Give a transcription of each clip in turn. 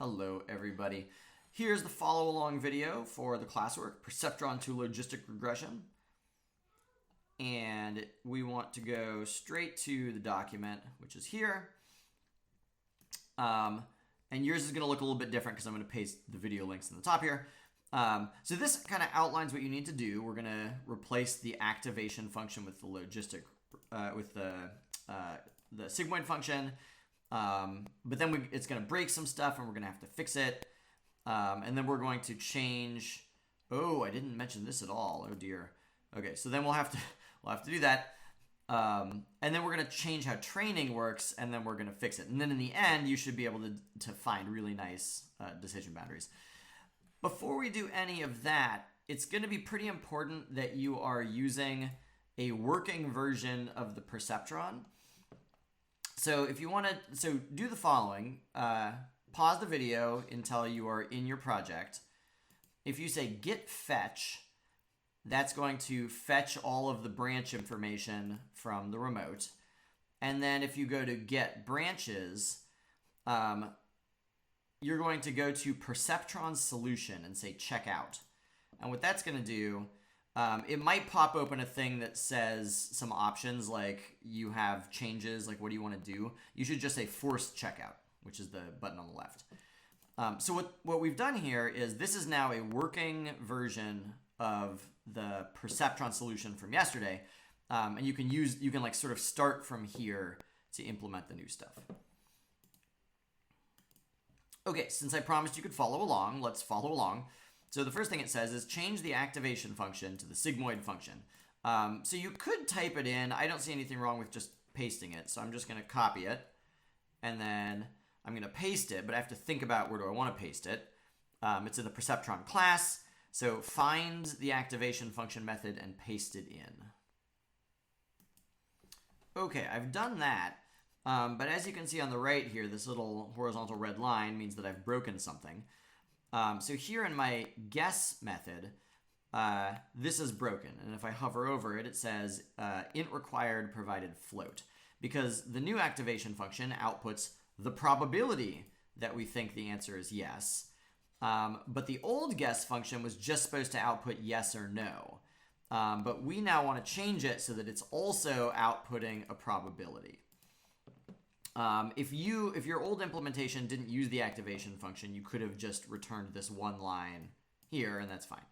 Hello everybody. Here's the follow along video for the classwork, Perceptron to Logistic Regression. And we want to go straight to the document, which is here. And yours is going to look a little bit different because I'm going to paste the video links in the top here. So this kind of outlines what you need to do. We're going to replace the activation function with the logistic, with the sigmoid function. But then it's going to break some stuff and we're going to have to fix it. And then we're going to change. Oh, I didn't mention this at all. Oh dear. Okay, so then we'll have to do that. And then we're going to change how training works, and then we're going to fix it. And then in the end, you should be able to find really nice decision boundaries. Before we do any of that, it's going to be pretty important that you are using a working version of the perceptron. So if you want to, do the following. Pause the video until you are in your project. If you say git fetch, that's going to fetch all of the branch information from the remote. And then if you go to get branches, you're going to go to Perceptron solution and say check out. And what that's going to do, it might pop open a thing that says some options like you have changes, like what do you want to do? You should just say forced checkout, which is the button on the left. So what we've done here is this is now a working version of the Perceptron solution from yesterday. And you can like sort of start from here to implement the new stuff. Okay, since I promised you could follow along, let's follow along. So the first thing it says is change the activation function to the sigmoid function. So you could type it in. I don't see anything wrong with just pasting it. So I'm just going to copy it. And then I'm going to paste it. But I have to think about where do I want to paste it. It's in the Perceptron class. So find the activation function method and paste it in. Okay, I've done that. But as you can see on the right here, this little horizontal red line means that I've broken something. So here in my guess method, this is broken. And if I hover over it, it says int required provided float. Because the new activation function outputs the probability that we think the answer is yes. But the old guess function was just supposed to output yes or no. But we now want to change it so that it's also outputting a probability. If your old implementation didn't use the activation function, you could have just returned this one line here, and that's fine.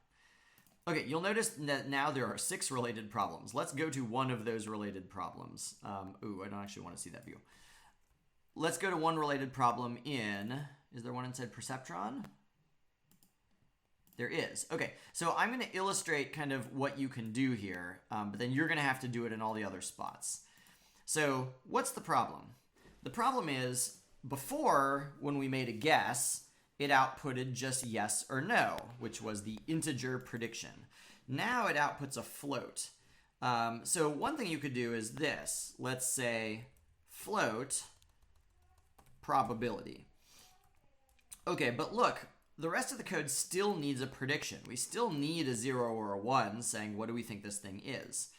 Okay, you'll notice that now there are 6 related problems. Let's go to one of those related problems. Ooh, I don't actually want to see that view. Let's go to one related problem is there one inside Perceptron? There is. Okay, so I'm going to illustrate kind of what you can do here, but then you're going to have to do it in all the other spots. So what's the problem? The problem is, before, when we made a guess, it outputted just yes or no, which was the integer prediction. Now it outputs a float. So one thing you could do is this. Let's say float probability. Okay, but look, the rest of the code still needs a prediction. We still need a 0 or a 1 saying what do we think this thing is.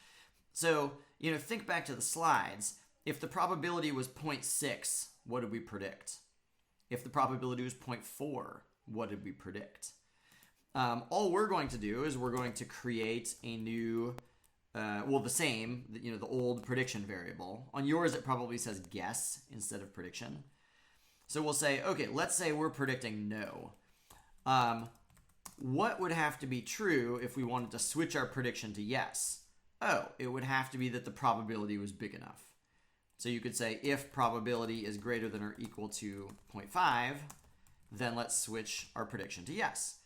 So, think back to the slides. If the probability was 0.6, what did we predict? If the probability was 0.4, what did we predict? All we're going to do is we're going to create a new, the same, the old prediction variable. On yours, it probably says guess instead of prediction. So we'll say, okay, let's say we're predicting no. What would have to be true if we wanted to switch our prediction to yes? Oh, it would have to be that the probability was big enough. So you could say if probability is greater than or equal to 0.5, then let's switch our prediction to yes.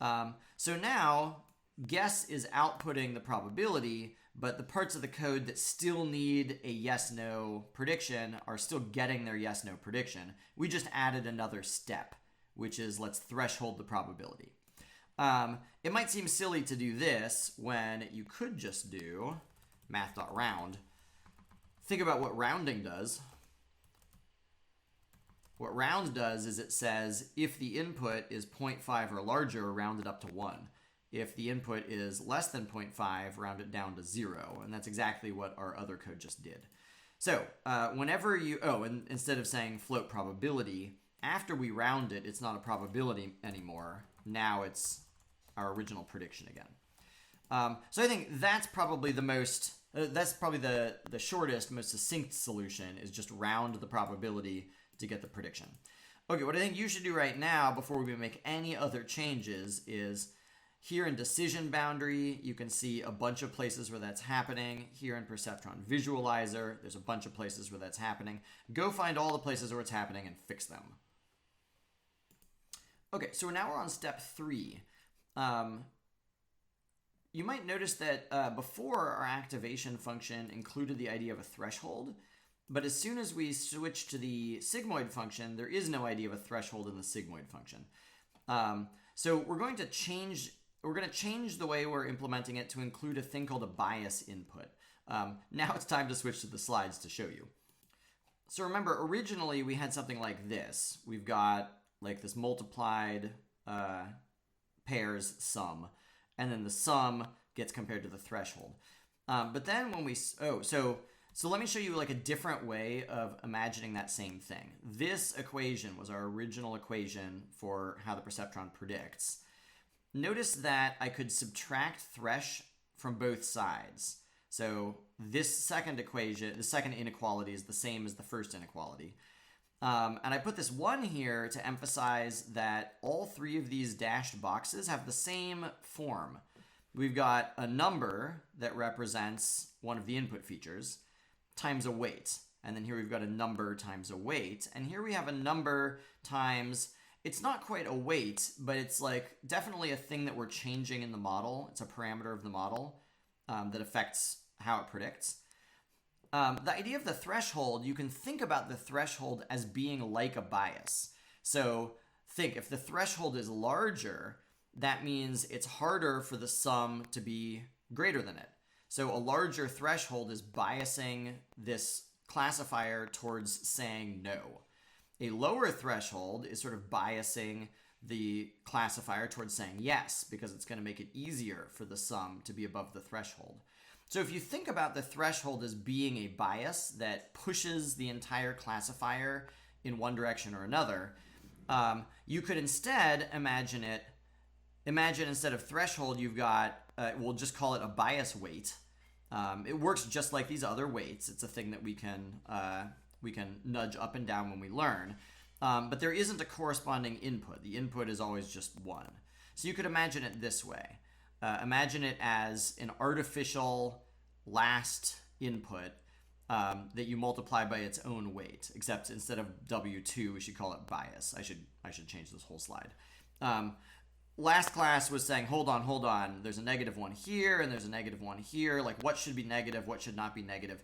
So now guess is outputting the probability, but the parts of the code that still need a yes-no prediction are still getting their yes-no prediction. We just added another step, which is let's threshold the probability. It might seem silly to do this when you could just do math.round. Think about what rounding does. What round does is it says if the input is 0.5 or larger, round it up to 1. If the input is less than 0.5, round it down to 0. And that's exactly what our other code just did. So whenever you, and instead of saying float probability, after we round it, it's not a probability anymore. Now it's our original prediction again. So I think that's probably the most, that's probably the shortest, most succinct solution, is just round the probability to get the prediction. Okay, what I think you should do right now before we make any other changes is here in decision boundary, you can see a bunch of places where that's happening. Here in Perceptron Visualizer, there's a bunch of places where that's happening. Go find all the places where it's happening and fix them. Okay, so now we're on step 3. You might notice that before our activation function included the idea of a threshold, but as soon as we switch to the sigmoid function, there is no idea of a threshold in the sigmoid function. So we're going to change the way we're implementing it to include a thing called a bias input. Now it's time to switch to the slides to show you. So remember, originally we had something like this. We've got like this multiplied pairs sum, and then the sum gets compared to the threshold. But then when we, so let me show you like a different way of imagining that same thing. This equation was our original equation for how the perceptron predicts. Notice that I could subtract thresh from both sides. So this second equation, the second inequality, is the same as the first inequality. And I put this 1 here to emphasize that all 3 of these dashed boxes have the same form. We've got a number that represents one of the input features times a weight. And then here we've got a number times a weight. And here we have a number times, it's not quite a weight, but it's like definitely a thing that we're changing in the model. It's a parameter of the model that affects how it predicts. The idea of the threshold, you can think about the threshold as being like a bias. So think, if the threshold is larger, that means it's harder for the sum to be greater than it. So a larger threshold is biasing this classifier towards saying no. A lower threshold is sort of biasing the classifier towards saying yes, because it's going to make it easier for the sum to be above the threshold. So if you think about the threshold as being a bias that pushes the entire classifier in one direction or another, you could instead imagine instead of threshold, you've got, we'll just call it a bias weight. It works just like these other weights. It's a thing that we can nudge up and down when we learn. But there isn't a corresponding input. The input is always just 1. So you could imagine it this way. Imagine it as an artificial last input that you multiply by its own weight, except instead of W2, we should call it bias. I should change this whole slide. Last class was saying, hold on, there's a -1 here, and there's a -1 here. Like, what should be negative, what should not be negative?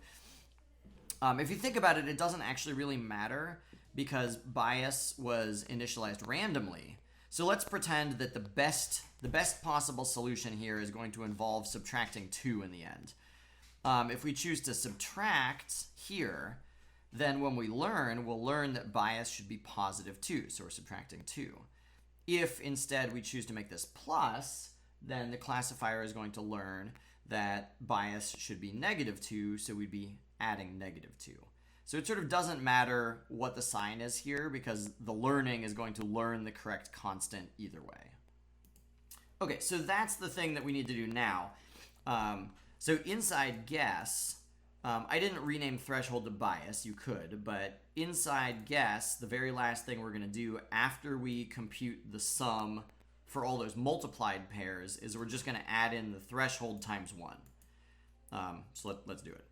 If you think about it, it doesn't actually really matter, because bias was initialized randomly. So let's pretend that the best possible solution here is going to involve subtracting 2 in the end. If we choose to subtract here, then when we'll learn that bias should be +2, so we're subtracting 2. If instead we choose to make this plus, then the classifier is going to learn that bias should be -2, so we'd be adding -2. So it sort of doesn't matter what the sign is here, because the learning is going to learn the correct constant either way. Okay, so that's the thing that we need to do now. So inside guess, I didn't rename threshold to bias. You could, but inside guess, the very last thing we're going to do after we compute the sum for all those multiplied pairs is we're just going to add in the threshold times 1. So let's do it.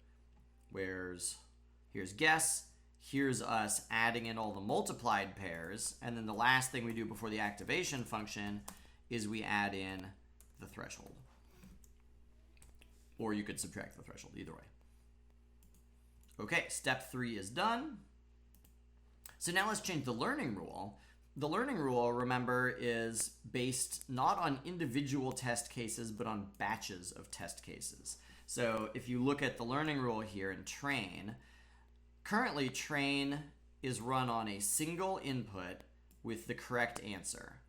Here's guess, here's us adding in all the multiplied pairs, and then the last thing we do before the activation function is we add in the threshold. Or you could subtract the threshold, either way. Okay, step 3 is done. So now let's change the learning rule. The learning rule, remember, is based not on individual test cases, but on batches of test cases. So if you look at the learning rule here in train, currently train is run on a single input with the correct answer.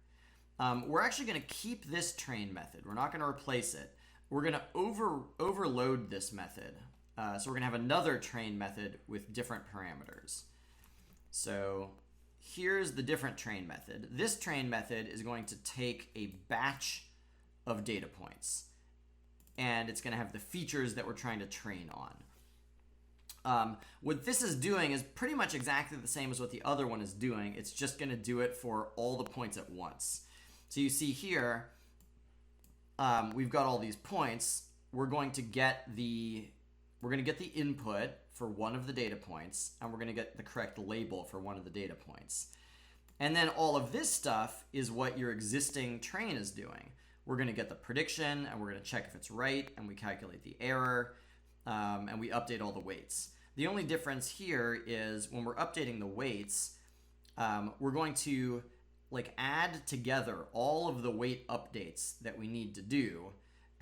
We're actually going to keep this train method. We're not going to replace it. We're going to overload this method. So we're going to have another train method with different parameters. So here's the different train method. This train method is going to take a batch of data points, and it's going to have the features that we're trying to train on. What this is doing is pretty much exactly the same as what the other one is doing. It's just going to do it for all the points at once. So you see here, we've got all these points. We're going to get the input for one of the data points, and we're going to get the correct label for one of the data points. And then all of this stuff is what your existing train is doing. We're going to get the prediction, and we're going to check if it's right, and we calculate the error, and we update all the weights. The only difference here is when we're updating the weights, we're going to add together all of the weight updates that we need to do,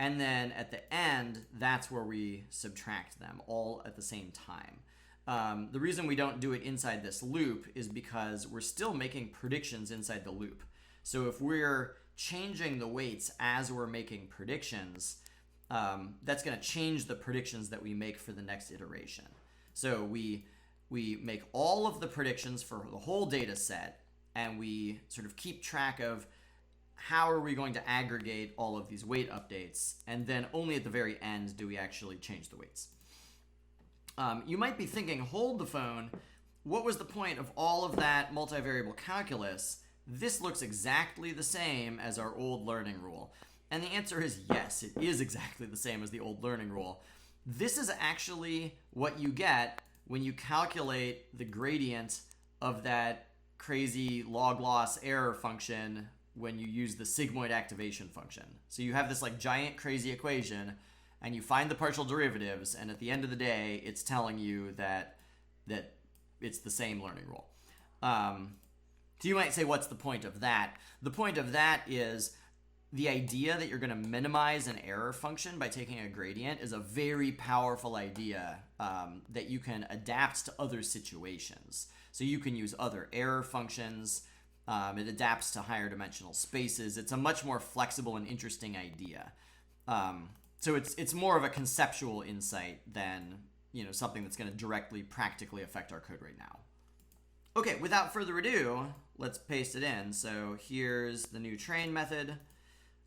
and then at the end, that's where we subtract them all at the same time. The reason we don't do it inside this loop is because we're still making predictions inside the loop. So if we're changing the weights as we're making predictions, that's going to change the predictions that we make for the next iteration. So we make all of the predictions for the whole data set, and we sort of keep track of how are we going to aggregate all of these weight updates, and then only at the very end do we actually change the weights. You might be thinking, hold the phone, what was the point of all of that multivariable calculus? This looks exactly the same as our old learning rule. And the answer is yes, it is exactly the same as the old learning rule. This is actually what you get when you calculate the gradient of that crazy log loss error function when you use the sigmoid activation function. So you have this giant crazy equation, and you find the partial derivatives, and at the end of the day, it's telling you that it's the same learning rule. So you might say, what's the point of that? The point of that is the idea that you're going to minimize an error function by taking a gradient is a very powerful idea that you can adapt to other situations. So you can use other error functions. It adapts to higher dimensional spaces. It's a much more flexible and interesting idea. So it's more of a conceptual insight than something that's going to directly practically affect our code right now. Okay, without further ado, let's paste it in. So here's the new train method.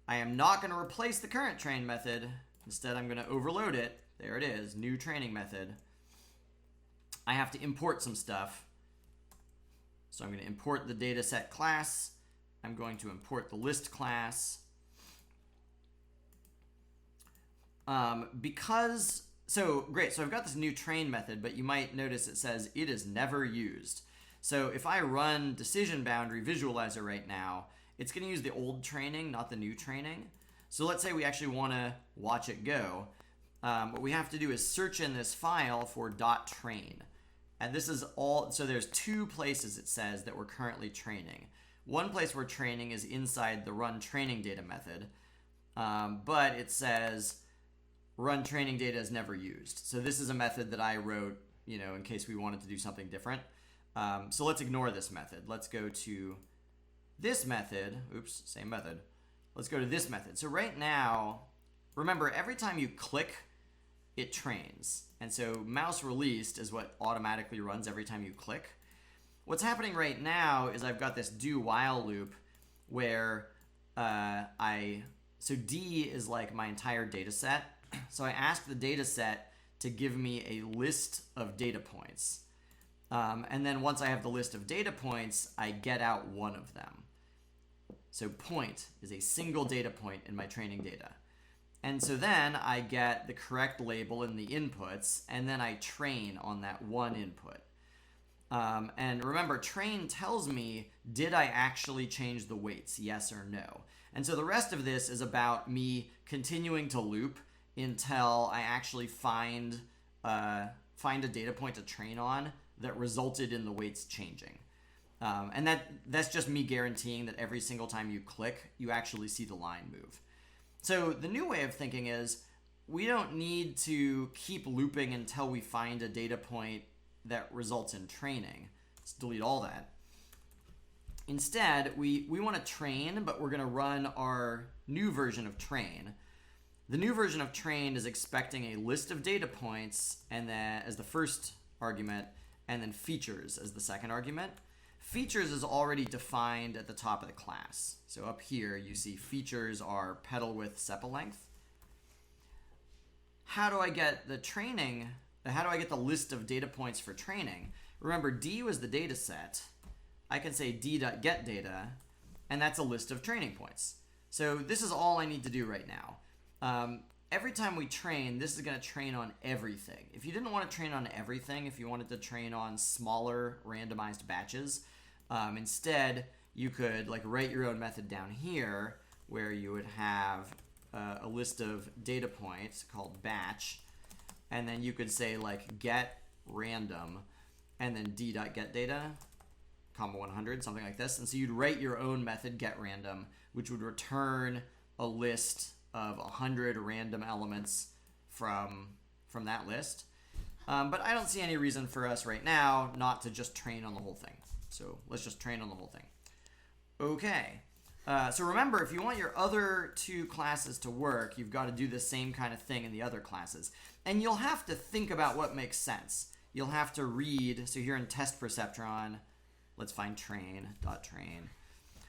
I am not going to replace the current train method. Instead, I'm going to overload it. There it is, new training method. I have to import some stuff. So I'm going to import the dataset class. I'm going to import the list class. Great, so I've got this new train method, but you might notice it says it is never used. So if I run decision boundary visualizer right now, it's going to use the old training, not the new training. So let's say we actually want to watch it go. What we have to do is search in this file for .train. And this is all, so there's two places it says that we're currently training. One place we're training is inside the run training data method, but it says run training data is never used. So this is a method that I wrote, in case we wanted to do something different. So let's ignore this method. Let's go to this method. Oops, same method. Let's go to this method. So right now, remember, every time you click, it trains. And so mouse released is what automatically runs every time you click. What's happening right now is I've got this do while loop where so D is like my entire data set. So I ask the data set to give me a list of data points. And then once I have the list of data points, I get out one of them. So point is a single data point in my training data. And so then I get the correct label in the inputs, and then I train on that one input. And remember, train tells me, did I actually change the weights, yes or no? And so the rest of this is about me continuing to loop until I actually find a data point to train on that resulted in the weights changing. And that's just me guaranteeing that every single time you click, you actually see the line move. So the new way of thinking is we don't need to keep looping until we find a data point that results in training. Let's delete all that. Instead, we want to train, but we're going to run our new version of train. The new version of train is expecting a list of data points and then as the first argument, and then features as the second argument. features is already defined at the top of the class. So up here, you see features are petal width, sepal length. How do I get the training? How do I get the list of data points for training? Remember, D was the data set. I can say d.getData, and that's a list of training points. So this is all I need to do right now. Every time we train, this is going to train on everything. If you didn't want to train on everything, if you wanted to train on smaller randomized batches, instead you could like write your own method down here where you would have a list of data points called batch, and then you could say like get random and then d.getData, comma 100, something like this. And so you'd write your own method get random, which would return a list of 100 random elements from that list. But I don't see any reason for us right now not to just train on the whole thing. So let's just train on the whole thing. Okay. So remember, if you want your other two classes to work, you've got to do the same kind of thing in the other classes. And you'll have to think about what makes sense. You'll have to read. So here in test perceptron, let's find train.train.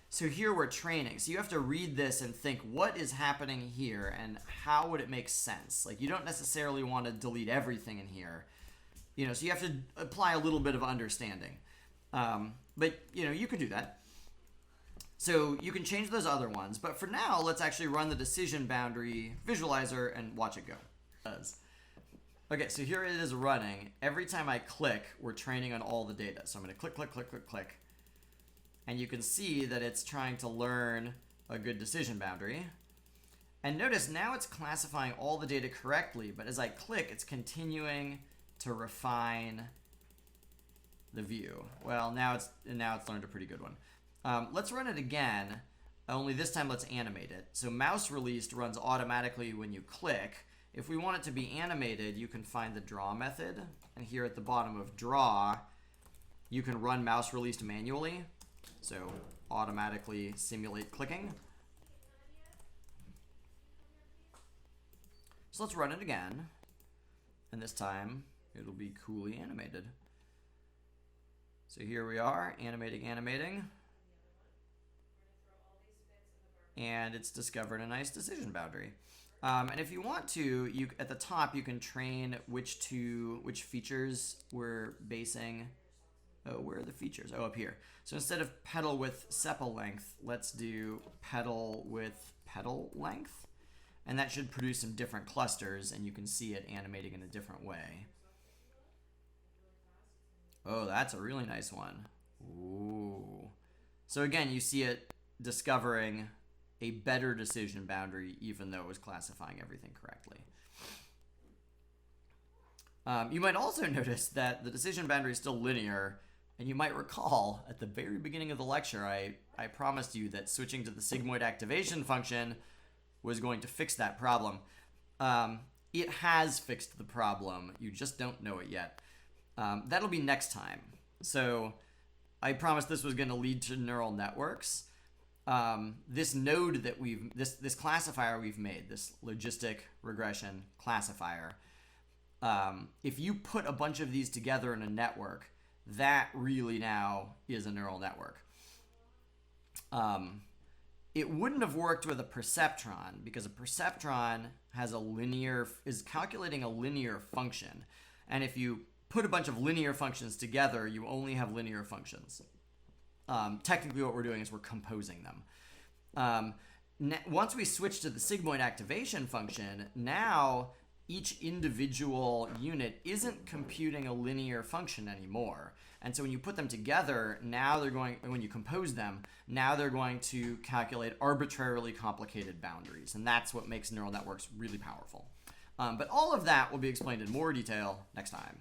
So here we're training. So you have to read this and think, what is happening here and how would it make sense? Like, you don't necessarily want to delete everything in here. You know, so you have to apply a little bit of understanding. But, you know, you can do that. So you can change those other ones. But for now, let's actually run the decision boundary visualizer and watch it go. Okay, so here it is running. Every time I click, we're training on all the data. So I'm going to click, click, click, click, click. And you can see that it's trying to learn a good decision boundary. And notice now it's classifying all the data correctly, but as I click, it's continuing to refine the view. Well, now it's learned a pretty good one. Let's run it again, only this time let's animate it. So mouse released runs automatically when you click. If we want it to be animated, you can find the draw method. And here at the bottom of draw, you can run mouse released manually. So automatically simulate clicking. So let's run it again. And this time it'll be coolly animated. So here we are, animating. And it's discovered a nice decision boundary. And if you want to, at the top you can train which features we're basing. Oh, where are the features? Oh, up here. So instead of petal width, sepal length, let's do petal width, petal length. And that should produce some different clusters, and you can see it animating in a different way. Oh, that's a really nice one. Ooh. So again, you see it discovering a better decision boundary, even though it was classifying everything correctly. You might also notice that the decision boundary is still linear. And you might recall at the very beginning of the lecture, I promised you that switching to the sigmoid activation function was going to fix that problem. It has fixed the problem. You just don't know it yet. That'll be next time. So I promised this was going to lead to neural networks. This node that this classifier we've made, this logistic regression classifier, if you put a bunch of these together in a network, that really now is a neural network. It wouldn't have worked with a perceptron because a perceptron is calculating a linear function. And if you put a bunch of linear functions together, you only have linear functions. Technically what we're doing is we're composing them. Once we switch to the sigmoid activation function, now each individual unit isn't computing a linear function anymore. And so when you put them together, when you compose them, now they're going to calculate arbitrarily complicated boundaries. And that's what makes neural networks really powerful. But all of that will be explained in more detail next time.